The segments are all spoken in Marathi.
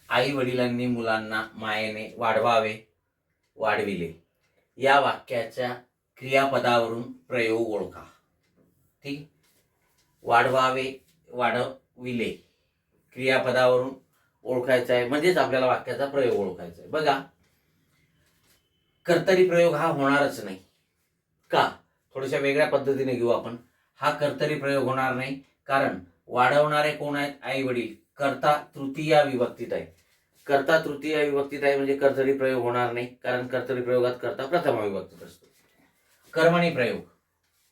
आई वडिलांनी मुलांना मायेने वाढवावे, वाढविले या वाक्याच्या क्रियापदावरून प्रयोग ओळखा. ठीक, वाढवावे, वाढविले क्रियापदावरून ओळखायचं आहे, म्हणजेच आपल्याला वाक्याचा प्रयोग ओळखायचा आहे. बघा, कर्तरी प्रयोग हा होणारच नाही. का? थोड्याशा वेगळ्या पद्धतीने घेऊ आपण. हा कर्तरी प्रयोग होणार नाही कारण वाढवणारे कोण आहेत? आई वडील. कर्ता तृतीया विभक्तीत आहे. कर्ता तृतीया विभक्तीत आहे म्हणजे कर्तरी प्रयोग होणार नाही, कारण कर्तरी प्रयोगात कर्ता प्रथमा विभक्तीत असतो. कर्मणी प्रयोग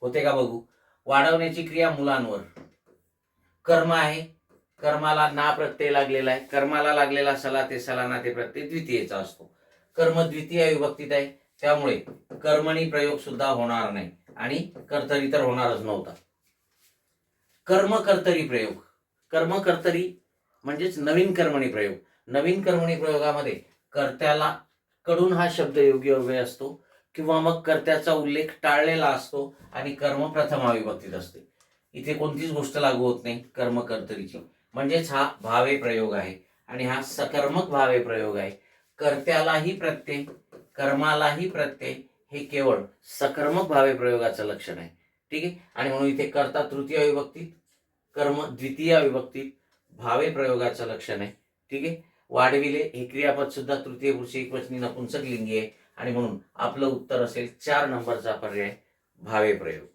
होते का बघू. वाढवण्याची क्रिया मुलांवर. कर्म आहे, कर्माला ना प्रत्यय लागलेला आहे. कर्माला लागलेला सला ते सलाना ते प्रत्यय द्वितीयेचा असतो. कर्म द्वितीय विभक्तीत आहे, त्यामुळे कर्मणी प्रयोग सुद्धा होणार नाही आणि कर्तरी तर होणारच नव्हता. कर्म कर्तरी प्रयोग. कर्म कर्तरी म्हणजेच नवीन कर्मणी प्रयोग. नवीन कर्मणी प्रयोगामध्ये कर्त्याला कडून हा शब्द योग्य अव्यय असतो किंवा मग कर्त्याचा उल्लेख टाळलेला असतो आणि कर्म प्रथमा विभक्तीत असते. इथे कोणतीच गोष्ट लागू होत नाही कर्म कर्तरीची, म्हणजेच हा भावे प्रयोग आहे आणि हा सकर्मक भावे प्रयोग आहे. कर्त्यालाही प्रत्यय, कर्मालाही प्रत्यय हे केवळ सकर्मक भावे प्रयोगाचं लक्षण आहे. ठीक आहे, आणि म्हणून इथे कर्ता तृतीय विभक्तीत, कर्म द्वितीय विभक्तीत भावे प्रयोगाचं लक्षण आहे. ठीक आहे, वाढविले हे क्रियापद सुद्धा तृतीय पुरुष एकवचनी नपुंसक लिंगी आहे आणि म्हणून आपलं उत्तर असेल 4 नंबरचा पर्याय भावे प्रयोग.